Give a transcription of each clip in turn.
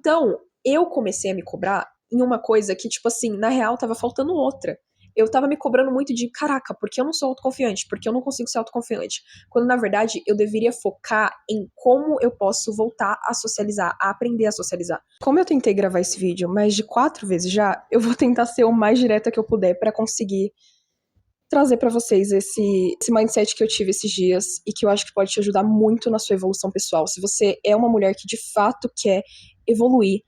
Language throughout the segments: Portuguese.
Então, eu comecei a me cobrar em uma coisa que, tipo assim, na real tava faltando outra. Eu tava me cobrando muito de, caraca, por que eu não sou autoconfiante? Por que eu não consigo ser autoconfiante? Quando, na verdade, eu deveria focar em como eu posso voltar a socializar, a aprender a socializar. Como eu tentei gravar esse vídeo mais de 4 vezes já, eu vou tentar ser o mais direta que eu puder pra conseguir trazer pra vocês esse mindset que eu tive esses dias e que eu acho que pode te ajudar muito na sua evolução pessoal. Se você é uma mulher que de fato quer evoluir,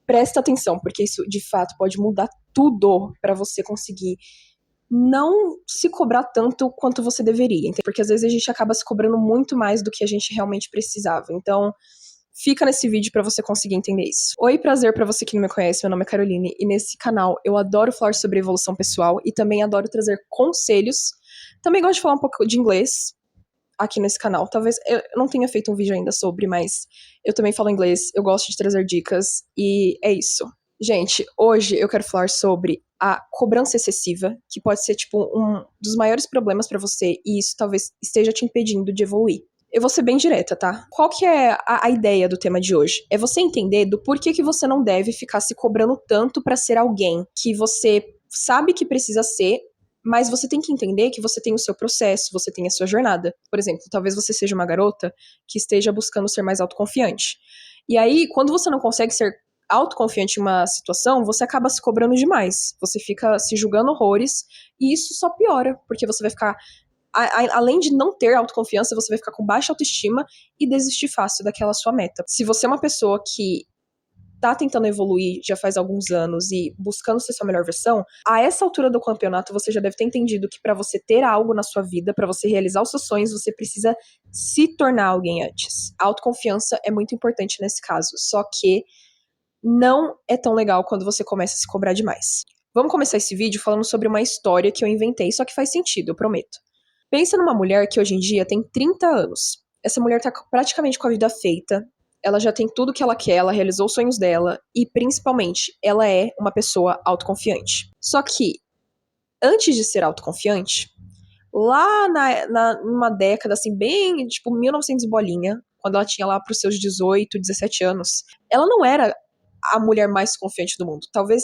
presta atenção, porque isso de fato pode mudar tudo pra você conseguir não se cobrar tanto quanto você deveria, porque às vezes a gente acaba se cobrando muito mais do que a gente realmente precisava. Então, fica nesse vídeo pra você conseguir entender isso. Oi, prazer pra você que não me conhece, meu nome é Caroline e nesse canal eu adoro falar sobre evolução pessoal e também adoro trazer conselhos. Também gosto de falar um pouco de inglês aqui nesse canal. Talvez eu não tenha feito um vídeo ainda sobre, mas eu também falo inglês, eu gosto de trazer dicas e é isso. Gente, hoje eu quero falar sobre a cobrança excessiva, que pode ser tipo um dos maiores problemas pra você e isso talvez esteja te impedindo de evoluir. Eu vou ser bem direta, tá? Qual que é a ideia do tema de hoje? É você entender do porquê que você não deve ficar se cobrando tanto pra ser alguém que você sabe que precisa ser, mas você tem que entender que você tem o seu processo, você tem a sua jornada. Por exemplo, talvez você seja uma garota que esteja buscando ser mais autoconfiante. E aí, quando você não consegue ser autoconfiante em uma situação, você acaba se cobrando demais. Você fica se julgando horrores e isso só piora, porque você vai ficar além de não ter autoconfiança, você vai ficar com baixa autoestima e desistir fácil daquela sua meta. Se você é uma pessoa que tá tentando evoluir já faz alguns anos e buscando ser sua melhor versão, a essa altura do campeonato você já deve ter entendido que pra você ter algo na sua vida, pra você realizar os seus sonhos, você precisa se tornar alguém antes. A autoconfiança é muito importante nesse caso, só que não é tão legal quando você começa a se cobrar demais. Vamos começar esse vídeo falando sobre uma história que eu inventei, só que faz sentido, eu prometo. Pensa numa mulher que hoje em dia tem 30 anos. Essa mulher tá praticamente com a vida feita, ela já tem tudo que ela quer, ela realizou os sonhos dela e, principalmente, ela é uma pessoa autoconfiante. Só que, antes de ser autoconfiante, lá numa década, assim, bem, tipo, 1900 e bolinha, quando ela tinha lá pros seus 18, 17 anos, ela não era a mulher mais confiante do mundo. Talvez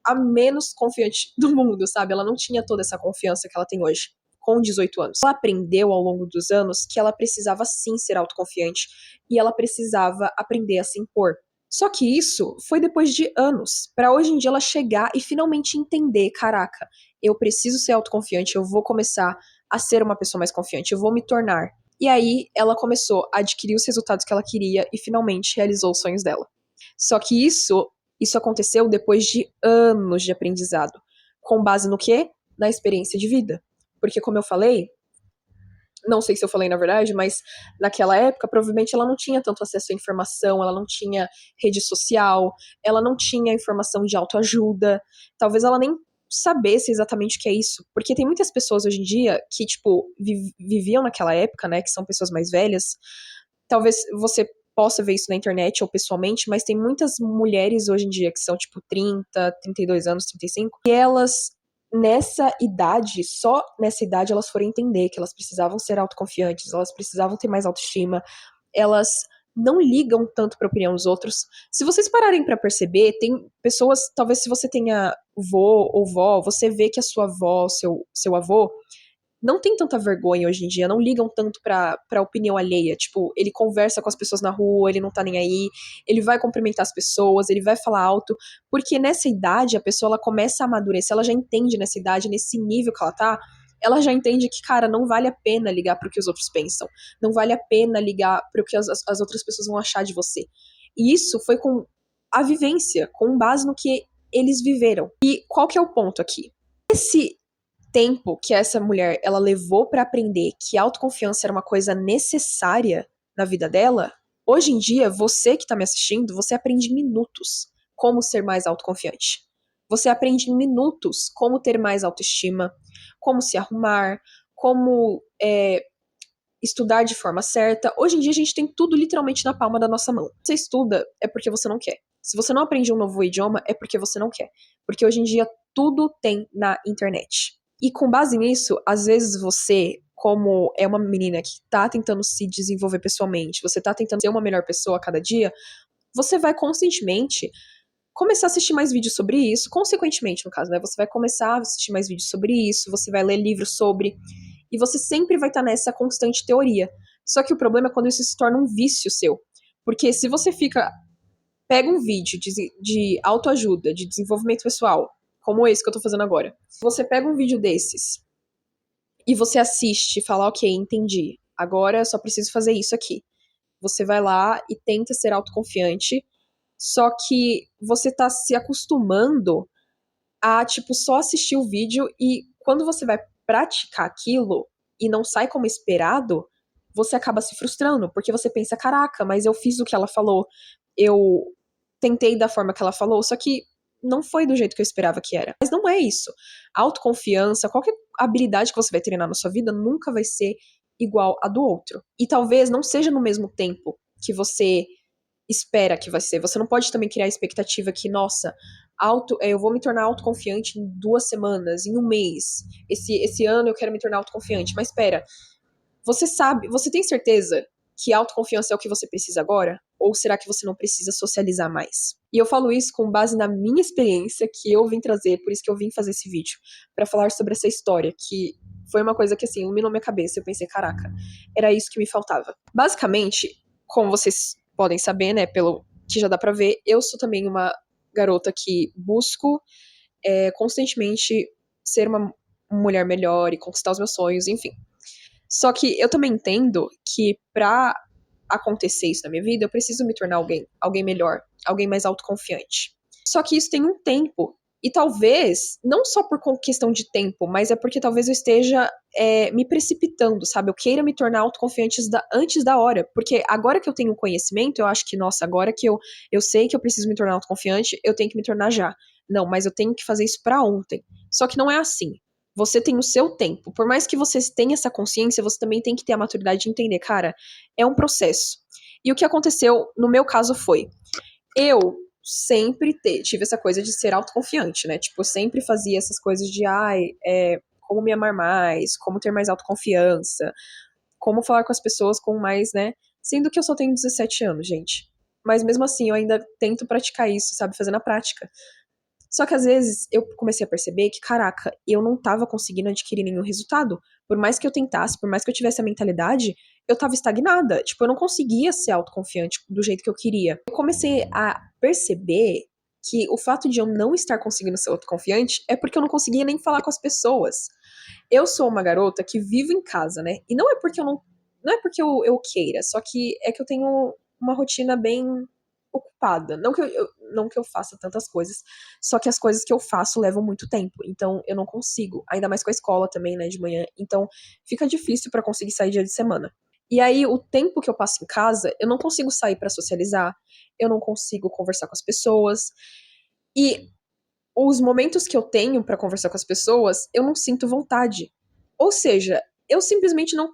a menos confiante do mundo, sabe? Ela não tinha toda essa confiança que ela tem hoje com 18 anos. Ela aprendeu ao longo dos anos que ela precisava sim ser autoconfiante e ela precisava aprender a se impor. Só que isso foi depois de anos, pra hoje em dia ela chegar e finalmente entender, caraca, eu preciso ser autoconfiante, eu vou começar a ser uma pessoa mais confiante, eu vou me tornar. E aí ela começou a adquirir os resultados que ela queria e finalmente realizou os sonhos dela. Só que isso aconteceu depois de anos de aprendizado. Com base no quê? Na experiência de vida. Porque, como eu falei, não sei se eu falei na verdade, mas naquela época, provavelmente ela não tinha tanto acesso à informação, ela não tinha rede social, ela não tinha informação de autoajuda, talvez ela nem sabesse exatamente o que é isso. Porque tem muitas pessoas hoje em dia que, tipo, viviam naquela época, né, que são pessoas mais velhas. Talvez você possa ver isso na internet ou pessoalmente, mas tem muitas mulheres hoje em dia que são, tipo, 30, 32 anos, 35, e elas nessa idade, só nessa idade elas foram entender que elas precisavam ser autoconfiantes, elas precisavam ter mais autoestima, elas não ligam tanto pra opinião dos outros. Se vocês pararem pra perceber, tem pessoas, talvez se você tenha vô ou vó, você vê que a sua avó, seu avô, não tem tanta vergonha hoje em dia, não ligam tanto pra opinião alheia. Tipo, ele conversa com as pessoas na rua, ele não tá nem aí, ele vai cumprimentar as pessoas, ele vai falar alto, porque nessa idade a pessoa ela começa a amadurecer, ela já entende nessa idade, nesse nível que ela já entende que, cara, não vale a pena ligar pro que os outros pensam, não vale a pena ligar pro que as outras pessoas vão achar de você. E isso foi com a vivência, com base no que eles viveram. E qual que é o ponto aqui? Esse tempo que essa mulher ela levou pra aprender que autoconfiança era uma coisa necessária na vida dela, hoje em dia, você que tá me assistindo, você aprende em minutos como ser mais autoconfiante. Você aprende em minutos como ter mais autoestima, como se arrumar, como estudar de forma certa. Hoje em dia a gente tem tudo literalmente na palma da nossa mão. Se você estuda, é porque você não quer. Se você não aprende um novo idioma, é porque você não quer. Porque hoje em dia tudo tem na internet. E com base nisso, às vezes você, como é uma menina que tá tentando se desenvolver pessoalmente, você tá tentando ser uma melhor pessoa a cada dia, você vai constantemente começar a assistir mais vídeos sobre isso, consequentemente, no caso, né? Você vai começar a assistir mais vídeos sobre isso, você vai ler livros sobre, e você sempre vai estar nessa constante teoria. Só que o problema é quando isso se torna um vício seu. Porque se você pega um vídeo de autoajuda, de desenvolvimento pessoal, como esse que eu tô fazendo agora. Você pega um vídeo desses e você assiste e fala, ok, entendi, agora eu só preciso fazer isso aqui. Você vai lá e tenta ser autoconfiante, só que você tá se acostumando a, tipo, só assistir o vídeo e quando você vai praticar aquilo e não sai como esperado, você acaba se frustrando, porque você pensa, caraca, mas eu fiz o que ela falou, eu tentei da forma que ela falou, só que não foi do jeito que eu esperava que era. Mas não é isso. Autoconfiança, qualquer habilidade que você vai treinar na sua vida nunca vai ser igual a do outro. E talvez não seja no mesmo tempo que você espera que vai ser. Você não pode também criar a expectativa que, nossa, eu vou me tornar autoconfiante em 2 semanas, em um mês. Esse ano eu quero me tornar autoconfiante. Mas espera, você tem certeza que autoconfiança é o que você precisa agora? Ou será que você não precisa socializar mais? E eu falo isso com base na minha experiência que eu vim trazer, por isso que eu vim fazer esse vídeo, pra falar sobre essa história, que foi uma coisa que, assim, iluminou minha cabeça. Eu pensei, caraca, era isso que me faltava. Basicamente, como vocês podem saber, né, pelo que já dá pra ver, eu sou também uma garota que busco constantemente ser uma mulher melhor e conquistar os meus sonhos, enfim. Só que eu também entendo que pra acontecer isso na minha vida, eu preciso me tornar alguém melhor, alguém mais autoconfiante. Só que isso tem um tempo. E talvez, não só por questão de tempo, mas é porque talvez eu esteja me precipitando, sabe? Eu queira me tornar autoconfiante antes da hora. Porque agora que eu tenho conhecimento, eu acho que, nossa, agora que eu sei que eu preciso me tornar autoconfiante, eu tenho que me tornar já. Não, mas eu tenho que fazer isso pra ontem. Só que não é assim. Você tem o seu tempo. Por mais que você tenha essa consciência, você também tem que ter a maturidade de entender, cara, é um processo. E o que aconteceu no meu caso foi, eu sempre tive essa coisa de ser autoconfiante, né? Tipo, eu sempre fazia essas coisas de, como me amar mais, como ter mais autoconfiança, como falar com as pessoas com mais, né? Sendo que eu só tenho 17 anos, gente. Mas mesmo assim, eu ainda tento praticar isso, sabe? Fazer na prática. Só que às vezes eu comecei a perceber que, caraca, eu não tava conseguindo adquirir nenhum resultado. Por mais que eu tentasse, por mais que eu tivesse a mentalidade, eu tava estagnada. Tipo, eu não conseguia ser autoconfiante do jeito que eu queria. Eu comecei a perceber que o fato de eu não estar conseguindo ser autoconfiante é porque eu não conseguia nem falar com as pessoas. Eu sou uma garota que vivo em casa, né? E não é porque eu queira, só que é que eu tenho uma rotina bem ocupada. Não que eu faça tantas coisas, só que as coisas que eu faço levam muito tempo. Então eu não consigo, ainda mais com a escola também, né, de manhã. Então fica difícil pra conseguir sair dia de semana. E aí o tempo que eu passo em casa, eu não consigo sair pra socializar, eu não consigo conversar com as pessoas. E os momentos que eu tenho pra conversar com as pessoas, eu não sinto vontade. Ou seja, eu simplesmente não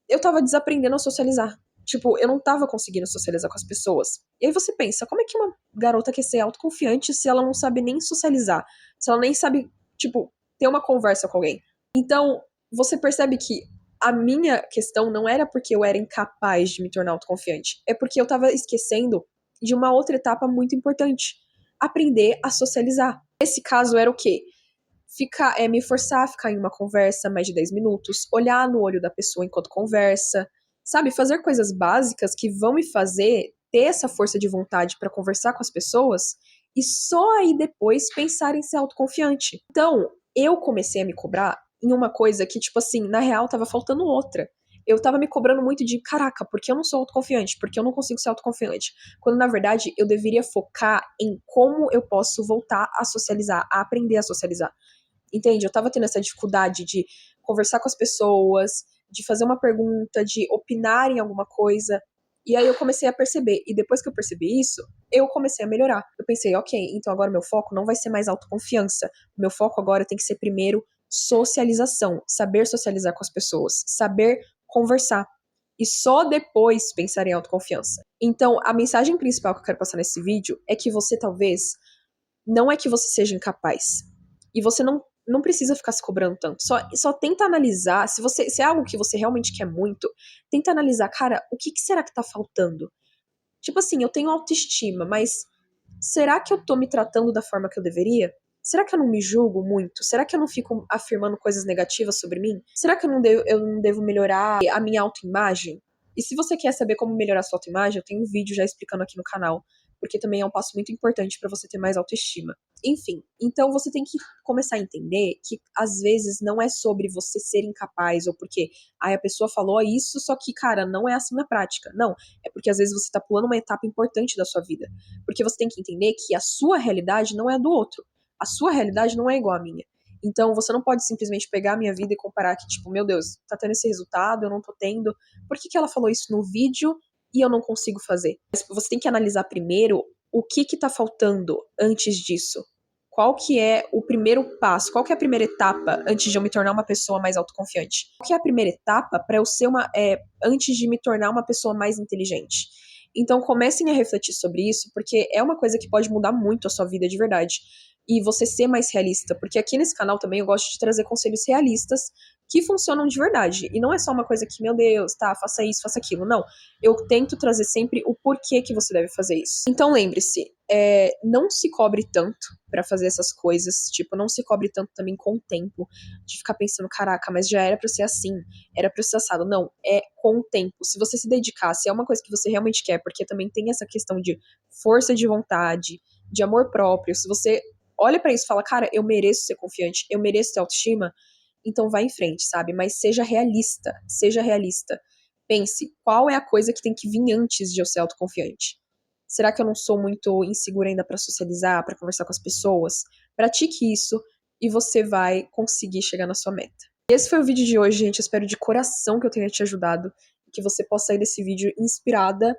eu tava desaprendendo a socializar. Tipo, eu não tava conseguindo socializar com as pessoas. E aí você pensa, como é que uma garota quer ser autoconfiante se ela não sabe nem socializar? Se ela nem sabe, tipo, ter uma conversa com alguém? Então, você percebe que a minha questão não era porque eu era incapaz de me tornar autoconfiante. É porque eu tava esquecendo de uma outra etapa muito importante. Aprender a socializar. Nesse caso era o quê? Me forçar a ficar em uma conversa mais de 10 minutos, olhar no olho da pessoa enquanto conversa, sabe? Fazer coisas básicas que vão me fazer ter essa força de vontade para conversar com as pessoas e só aí depois pensar em ser autoconfiante. Então, eu comecei a me cobrar em uma coisa que, tipo assim, na real tava faltando outra. Eu tava me cobrando muito de, caraca, porque eu não sou autoconfiante? Porque eu não consigo ser autoconfiante? Quando, na verdade, eu deveria focar em como eu posso voltar a socializar, a aprender a socializar. Entende? Eu tava tendo essa dificuldade de conversar com as pessoas, de fazer uma pergunta, de opinar em alguma coisa. E aí eu comecei a perceber. E depois que eu percebi isso, eu comecei a melhorar. Eu pensei, ok, então agora meu foco não vai ser mais autoconfiança. Meu foco agora tem que ser primeiro socialização. Saber socializar com as pessoas. Saber conversar. E só depois pensar em autoconfiança. Então, a mensagem principal que eu quero passar nesse vídeo é que você talvez não é que você seja incapaz. E você não precisa ficar se cobrando tanto. Só tenta analisar, se é algo que você realmente quer muito, tenta analisar, cara, o que será que tá faltando? Tipo assim, eu tenho autoestima, mas será que eu tô me tratando da forma que eu deveria? Será que eu não me julgo muito? Será que eu não fico afirmando coisas negativas sobre mim? Será que eu não devo melhorar a minha autoimagem? E se você quer saber como melhorar a sua autoimagem, eu tenho um vídeo já explicando aqui no canal, porque também é um passo muito importante pra você ter mais autoestima. Enfim, então você tem que começar a entender que às vezes não é sobre você ser incapaz ou porque a pessoa falou isso, só que, cara, não é assim na prática. Não, é porque às vezes você tá pulando uma etapa importante da sua vida. Porque você tem que entender que a sua realidade não é a do outro. A sua realidade não é igual à minha. Então você não pode simplesmente pegar a minha vida e comparar que, tipo, meu Deus, tá tendo esse resultado, eu não tô tendo. Por que ela falou isso no vídeo e eu não consigo fazer? Você tem que analisar primeiro o que tá faltando antes disso. Qual que é o primeiro passo? Qual que é a primeira etapa antes de eu me tornar uma pessoa mais autoconfiante? Qual que é a primeira etapa para eu ser antes de me tornar uma pessoa mais inteligente? Então comecem a refletir sobre isso, porque é uma coisa que pode mudar muito a sua vida de verdade. E você ser mais realista, porque aqui nesse canal também eu gosto de trazer conselhos realistas que funcionam de verdade. E não é só uma coisa que, meu Deus, tá, faça isso, faça aquilo. Não. Eu tento trazer sempre o porquê que você deve fazer isso. Então lembre-se, não se cobre tanto pra fazer essas coisas, tipo, não se cobre tanto também com o tempo, de ficar pensando, caraca, mas já era pra eu ser assim, era pra eu ser assado. Não, é com o tempo. Se você se dedicar, se é uma coisa que você realmente quer, porque também tem essa questão de força de vontade, de amor próprio, se você olha pra isso e fala, cara, eu mereço ser confiante, eu mereço ter autoestima, então vai em frente, sabe? Mas seja realista, seja realista. Pense, qual é a coisa que tem que vir antes de eu ser autoconfiante? Será que eu não sou muito insegura ainda pra socializar, pra conversar com as pessoas? Pratique isso e você vai conseguir chegar na sua meta. Esse foi o vídeo de hoje, gente. Eu espero de coração que eu tenha te ajudado e que você possa sair desse vídeo inspirada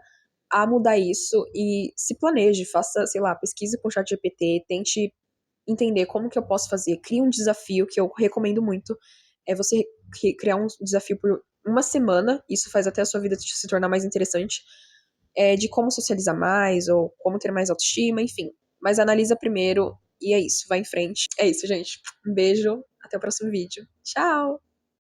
a mudar isso e se planeje, faça, sei lá, pesquise com o ChatGPT, tente entender como que eu posso fazer. Crie um desafio que eu recomendo muito. É você criar um desafio por uma semana. Isso faz até a sua vida se tornar mais interessante. De como socializar mais, ou como ter mais autoestima, enfim. Mas analisa primeiro, e é isso, vai em frente. É isso, gente. Um beijo, até o próximo vídeo. Tchau!